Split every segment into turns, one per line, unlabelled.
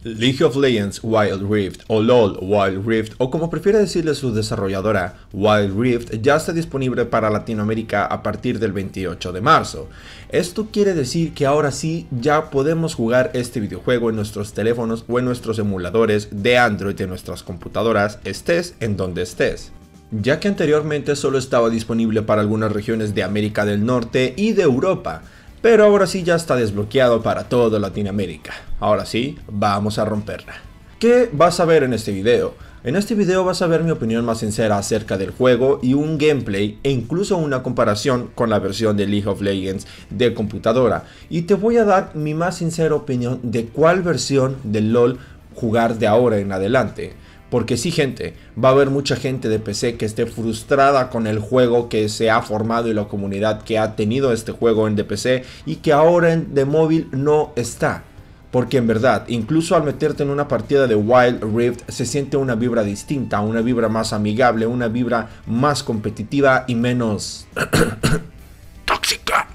League of Legends Wild Rift o LOL Wild Rift, o como prefiere decirle su desarrolladora, Wild Rift, ya está disponible para Latinoamérica a partir del 28 de marzo. Esto quiere decir que ahora sí ya podemos jugar este videojuego en nuestros teléfonos o en nuestros emuladores de Android en nuestras computadoras, estés en donde estés. Ya que anteriormente solo estaba disponible para algunas regiones de América del Norte y de Europa, pero ahora sí ya está desbloqueado para toda Latinoamérica. Ahora sí, vamos a romperla. ¿Qué vas a ver en este video? En este video vas a ver mi opinión más sincera acerca del juego y un gameplay e incluso una comparación con la versión de League of Legends de computadora. Y te voy a dar mi más sincera opinión de cuál versión del LOL jugar de ahora en adelante. Porque sí, gente, va a haber mucha gente de PC que esté frustrada con el juego que se ha formado y la comunidad que ha tenido este juego en de PC y que ahora en de móvil no está. Porque en verdad, incluso al meterte en una partida de Wild Rift se siente una vibra distinta, una vibra más amigable, una vibra más competitiva y menos tóxica.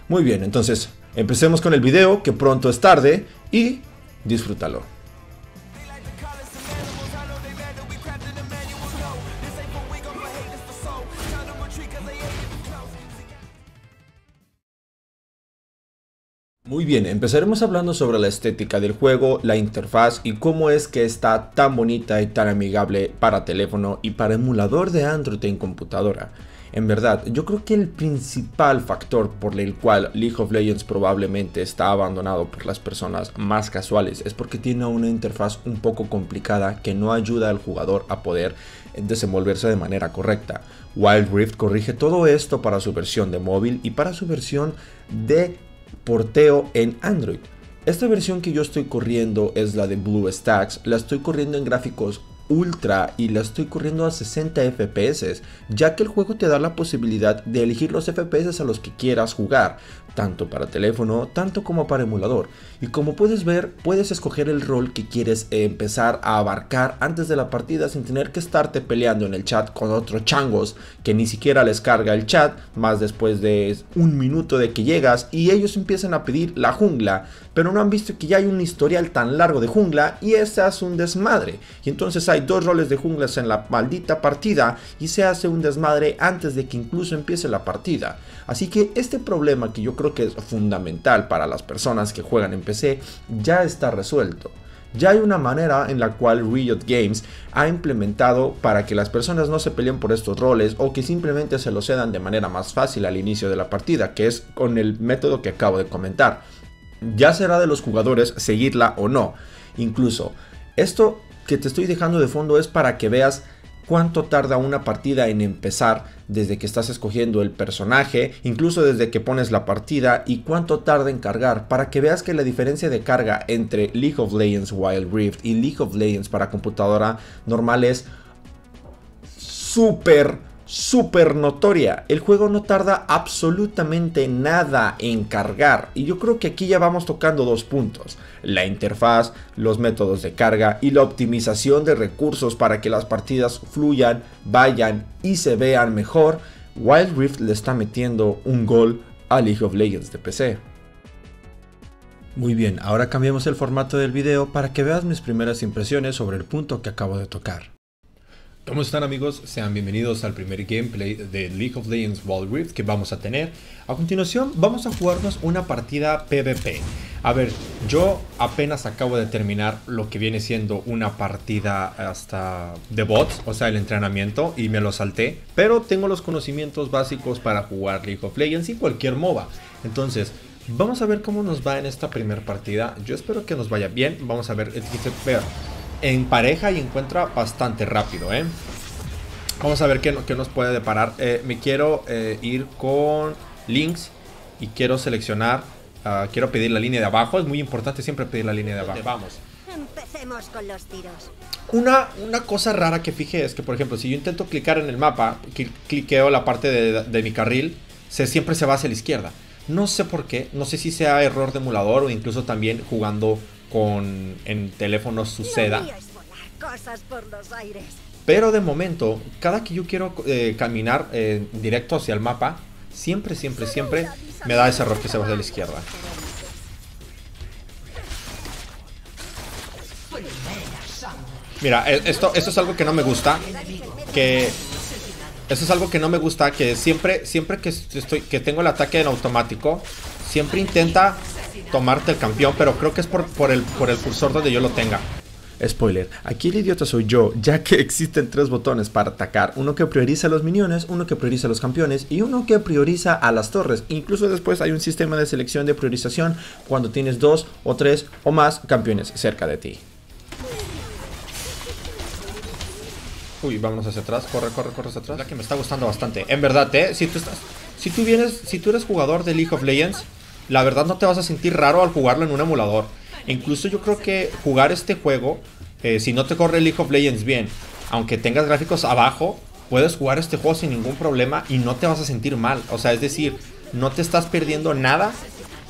Muy bien, entonces empecemos con el video, que pronto es tarde, y disfrútalo. Muy bien, empezaremos hablando sobre la estética del juego, la interfaz y cómo es que está tan bonita y tan amigable para teléfono y para emulador de Android en computadora. En verdad, yo creo que el principal factor por el cual League of Legends probablemente está abandonado por las personas más casuales es porque tiene una interfaz un poco complicada que no ayuda al jugador a poder desenvolverse de manera correcta. Wild Rift corrige todo esto para su versión de móvil y para su versión de porteo en Android. Esta versión que yo estoy corriendo es la de BlueStacks, la estoy corriendo en gráficos ultra y la estoy corriendo a 60 FPS, ya que el juego te da la posibilidad de elegir los FPS a los que quieras jugar, tanto para teléfono, tanto como para emulador. Y como puedes ver, puedes escoger el rol que quieres empezar a abarcar antes de la partida sin tener que estarte peleando en el chat con otros changos que ni siquiera les carga el chat, más después de un minuto de que llegas y ellos empiezan a pedir la jungla, pero no han visto que ya hay un historial tan largo de jungla y ese hace un desmadre. Y entonces hay dos roles de junglas en la maldita partida y se hace un desmadre antes de que incluso empiece la partida. Así que este problema, que yo creo que es fundamental para las personas que juegan en PC, ya está resuelto. Ya hay una manera en la cual Riot Games ha implementado para que las personas no se peleen por estos roles o que simplemente se los cedan de manera más fácil al inicio de la partida, que es con el método que acabo de comentar. Ya será de los jugadores seguirla o no. Incluso esto que te estoy dejando de fondo es para que veas cuánto tarda una partida en empezar desde que estás escogiendo el personaje, incluso desde que pones la partida, y cuánto tarda en cargar, para que veas que la diferencia de carga entre League of Legends Wild Rift y League of Legends para computadora normal es súper notoria. El juego no tarda absolutamente nada en cargar, y yo creo que aquí ya vamos tocando dos puntos: la interfaz, los métodos de carga y la optimización de recursos para que las partidas fluyan, vayan y se vean mejor. Wild Rift le está metiendo un gol a League of Legends de PC. Muy bien, ahora cambiamos el formato del video para que veas mis primeras impresiones sobre el punto que acabo de tocar. ¿Cómo están, amigos? Sean bienvenidos al primer gameplay de League of Legends Wild Rift que vamos a tener. A continuación vamos a jugarnos una partida PvP. A ver, yo apenas acabo de terminar lo que viene siendo una partida hasta de bots, o sea, el entrenamiento, y me lo salté. Pero tengo los conocimientos básicos para jugar League of Legends y cualquier MOBA. Entonces, vamos a ver cómo nos va en esta primera partida. Yo espero que nos vaya bien. Vamos a ver, en pareja y encuentra bastante rápido, Vamos a ver qué nos puede deparar. Me quiero ir con Lynx y quiero seleccionar, quiero pedir la línea de abajo. Es muy importante siempre pedir la línea de abajo. Vamos.
Empecemos con los tiros.
Una cosa rara que fijé es que, por ejemplo, si yo intento clicar en el mapa, cliqueo la parte de mi carril, siempre se va hacia la izquierda. No sé por qué, no sé si sea error de emulador o incluso también jugando en teléfonos suceda.
Lo mío es volar cosas por los aires.
Pero de momento, cada que yo quiero caminar directo hacia el mapa, siempre me da ese error que se va hacia la izquierda. Mira, esto es algo que no me gusta. Que... Esto es algo que no me gusta. Que siempre que tengo el ataque en automático, siempre intenta tomarte el campeón. Pero creo que es por el cursor donde yo lo tenga. Spoiler, aquí el idiota soy yo, ya que existen 3 botones para atacar. Uno que prioriza a los miniones, uno que prioriza a los campeones y uno que prioriza a las torres. Incluso después hay un sistema de selección de priorización cuando tienes 2 o 3 o más campeones cerca de ti. Uy, vámonos hacia atrás, corre hacia atrás. La que me está gustando bastante, en verdad, si tú eres jugador de League of Legends, la verdad no te vas a sentir raro al jugarlo en un emulador. Incluso yo creo que jugar este juego, si no te corre League of Legends bien, aunque tengas gráficos abajo, puedes jugar este juego sin ningún problema y no te vas a sentir mal. O sea, es decir, no te estás perdiendo nada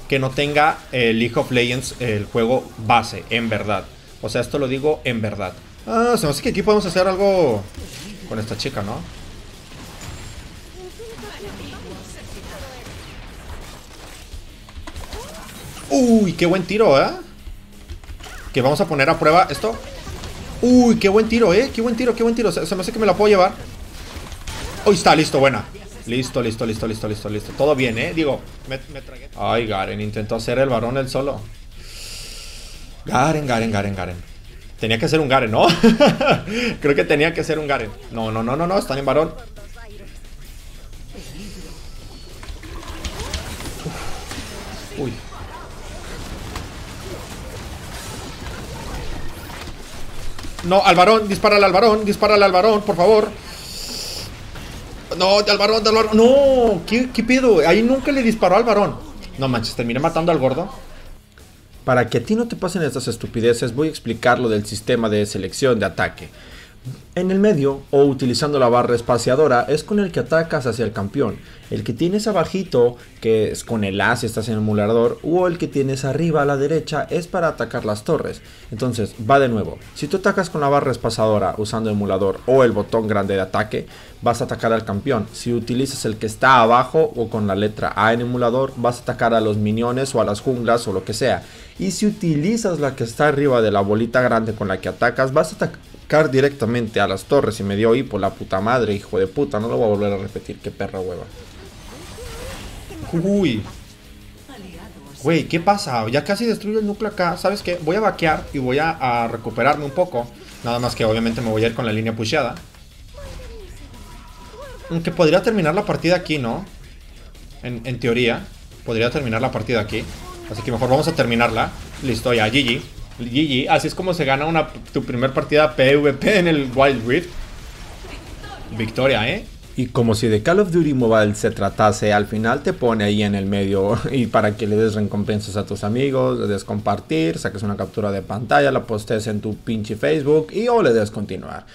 que no tenga League of Legends, el juego base, en verdad. O sea, esto lo digo en verdad. Ah, se me hace que aquí podemos hacer algo con esta chica, ¿no? Uy, qué buen tiro, ¿eh? Que vamos a poner a prueba esto. Uy, qué buen tiro, qué buen tiro. Se me hace que me la puedo llevar. Uy, está, listo, buena. Listo. Todo bien, digo, me tragué. Ay, Garen intentó hacer el varón él solo. Garen. Tenía que ser un Garen, ¿no? Creo que tenía que ser un Garen. No, están en varón. Uy. No, al varón, dispárale al varón, por favor. No, al varón. No, ¿qué pedo? Ahí nunca le disparó al varón. No manches, terminé matando al gordo. Para que a ti no te pasen estas estupideces, voy a explicar lo del sistema de selección de ataque. En el medio, o utilizando la barra espaciadora, es con el que atacas hacia el campeón. El que tienes abajito, que es con el A si estás en el emulador, o el que tienes arriba a la derecha, es para atacar las torres. Entonces, va de nuevo. Si tú atacas con la barra espaciadora usando el emulador o el botón grande de ataque, vas a atacar al campeón. Si utilizas el que está abajo o con la letra A en emulador, vas a atacar a los miniones o a las junglas o lo que sea. Y si utilizas la que está arriba de la bolita grande con la que atacas, vas a atacar directamente a las torres. Y me dio hipo, la puta madre, hijo de puta. No lo voy a volver a repetir, qué perra hueva. Uy. Güey, ¿qué pasa? Ya casi destruyo el núcleo acá. ¿Sabes qué? Voy a vaquear y voy a recuperarme un poco. Nada más que obviamente me voy a ir con la línea pusheada. Aunque podría terminar la partida aquí, ¿no? En teoría podría terminar la partida aquí. Así que mejor vamos a terminarla. Listo, ya, GG. Así es como se gana tu primer partida PvP en el Wild Rift. Victoria, Y como si de Call of Duty Mobile se tratase, al final te pone ahí en el medio y para que le des recompensas a tus amigos, le des compartir, saques una captura de pantalla, la postees en tu pinche Facebook y o le des continuar.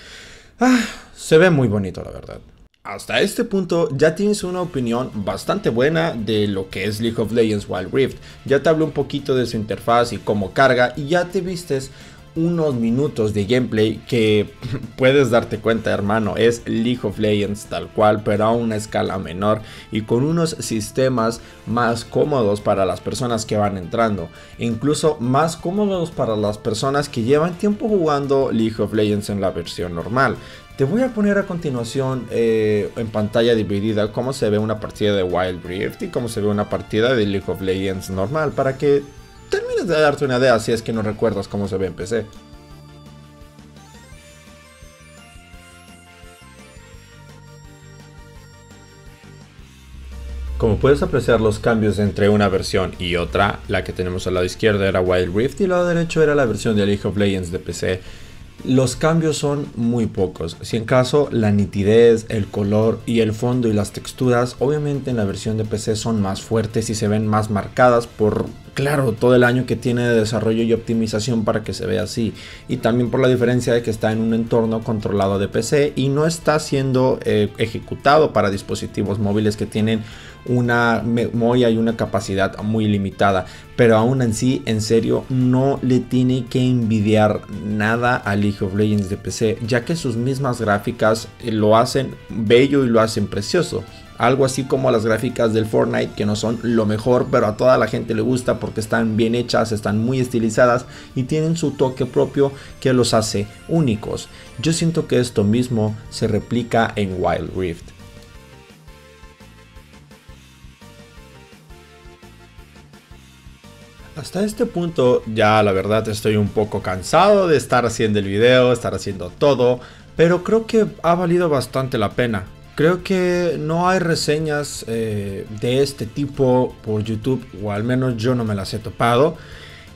Se ve muy bonito, la verdad. Hasta este punto ya tienes una opinión bastante buena de lo que es League of Legends Wild Rift. Ya te hablé un poquito de su interfaz y cómo carga y ya te vistes unos minutos de gameplay que puedes darte cuenta, hermano, es League of Legends tal cual, pero a una escala menor y con unos sistemas más cómodos para las personas que van entrando, e incluso más cómodos para las personas que llevan tiempo jugando League of Legends en la versión normal. Te voy a poner a continuación en pantalla dividida cómo se ve una partida de Wild Rift y cómo se ve una partida de League of Legends normal, para que termines de darte una idea si es que no recuerdas cómo se ve en PC. Como puedes apreciar los cambios entre una versión y otra, la que tenemos al lado izquierdo era Wild Rift y al lado derecho era la versión de League of Legends de PC. Los cambios son muy pocos, si en caso la nitidez, el color y el fondo y las texturas obviamente en la versión de PC son más fuertes y se ven más marcadas por, claro, todo el año que tiene de desarrollo y optimización para que se vea así, y también por la diferencia de que está en un entorno controlado de PC y no está siendo ejecutado para dispositivos móviles que tienen una memoria y una capacidad muy limitada, pero aún así, en serio, no le tiene que envidiar nada a League of Legends de PC, ya que sus mismas gráficas lo hacen bello y lo hacen precioso. algo así como las gráficas del Fortnite, que no son lo mejor, pero a toda la gente le gusta porque están bien hechas, están muy estilizadas y tienen su toque propio que los hace únicos. Yo siento que esto mismo se replica en Wild Rift. Hasta este punto ya la verdad estoy un poco cansado de estar haciendo el video, estar haciendo todo, pero creo que ha valido bastante la pena. Creo que no hay reseñas de este tipo por YouTube, o al menos yo no me las he topado.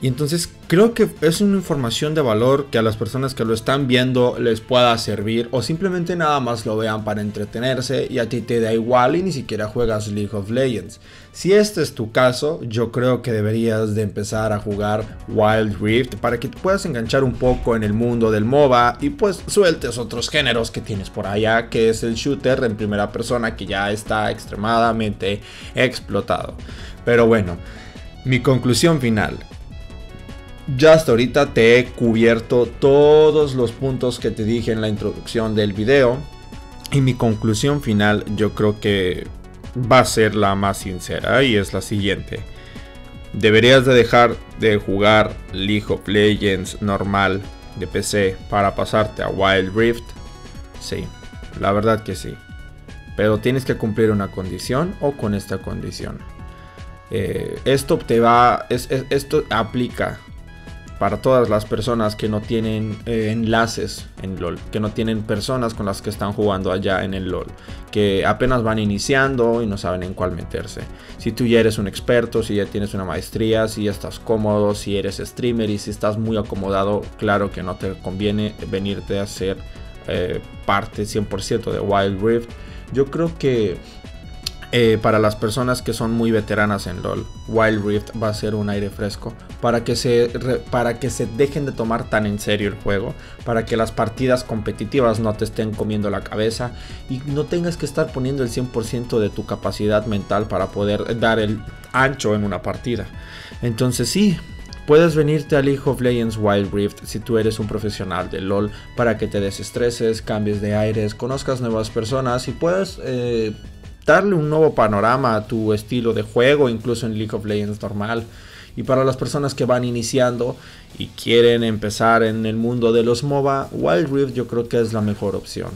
Y entonces creo que es una información de valor que a las personas que lo están viendo les pueda servir, o simplemente nada más lo vean para entretenerse y a ti te da igual y ni siquiera juegas League of Legends. Si este es tu caso, yo creo que deberías de empezar a jugar Wild Rift para que te puedas enganchar un poco en el mundo del MOBA y pues sueltes otros géneros que tienes por allá, que es el shooter en primera persona, que ya está extremadamente explotado. Pero bueno, mi conclusión final. Ya hasta ahorita te he cubierto todos los puntos que te dije en la introducción del video. Y mi conclusión final yo creo que va a ser la más sincera y es la siguiente. ¿Deberías de dejar de jugar League of Legends normal de PC para pasarte a Wild Rift? Sí, la verdad que sí. Pero tienes que cumplir una condición o con esta condición. Esto aplica para todas las personas que no tienen enlaces en LoL, que no tienen personas con las que están jugando allá en el LoL, que apenas van iniciando y no saben en cuál meterse. Si tú ya eres un experto, si ya tienes una maestría, si ya estás cómodo, si eres streamer y si estás muy acomodado, claro que no te conviene venirte a ser parte 100% de Wild Rift. Yo creo que para las personas que son muy veteranas en LoL, Wild Rift va a ser un aire fresco para que se dejen de tomar tan en serio el juego, para que las partidas competitivas no te estén comiendo la cabeza y no tengas que estar poniendo el 100% de tu capacidad mental para poder dar el ancho en una partida. Entonces sí, puedes venirte a League of Legends Wild Rift si tú eres un profesional de LoL, para que te desestreses, cambies de aires, conozcas nuevas personas y puedas darle un nuevo panorama a tu estilo de juego, incluso en League of Legends normal. Y para las personas que van iniciando y quieren empezar en el mundo de los MOBA, Wild Rift yo creo que es la mejor opción.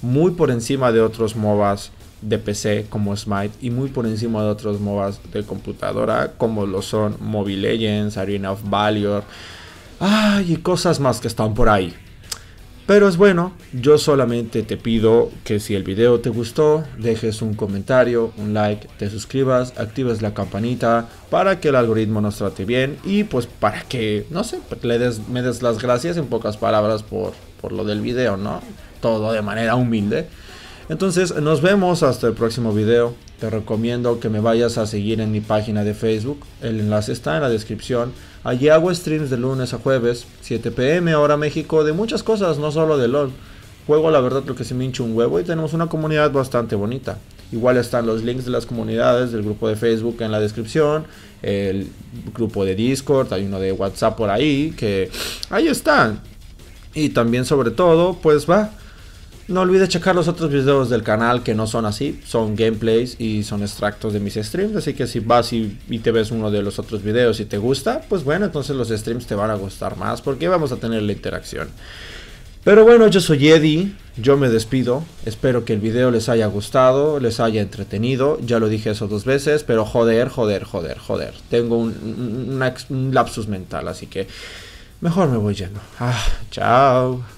Muy por encima de otros MOBAs de PC como Smite y muy por encima de otros MOBAs de computadora como lo son Mobile Legends, Arena of Valor, y cosas más que están por ahí. Pero es bueno, yo solamente te pido que si el video te gustó, dejes un comentario, un like, te suscribas, actives la campanita para que el algoritmo nos trate bien y pues para que, no sé, me des las gracias en pocas palabras por lo del video, ¿no? Todo de manera humilde. Entonces nos vemos hasta el próximo video. Te recomiendo que me vayas a seguir en mi página de Facebook, el enlace está en la descripción. Allí hago streams de lunes a jueves, 7 PM hora México, de muchas cosas, no solo de LoL. Juego la verdad lo que se me hincha un huevo y tenemos una comunidad bastante bonita. Igual están los links de las comunidades, del grupo de Facebook en la descripción, el grupo de Discord, hay uno de WhatsApp por ahí, que ahí están. Y también sobre todo, pues no olvides checar los otros videos del canal que no son así, son gameplays y son extractos de mis streams, así que si vas y te ves uno de los otros videos y te gusta, pues bueno, entonces los streams te van a gustar más porque vamos a tener la interacción. Pero bueno, yo soy Eddie, yo me despido, espero que el video les haya gustado, les haya entretenido, ya lo dije eso 2 veces, pero joder, tengo un lapsus mental, así que mejor me voy yendo. Chao.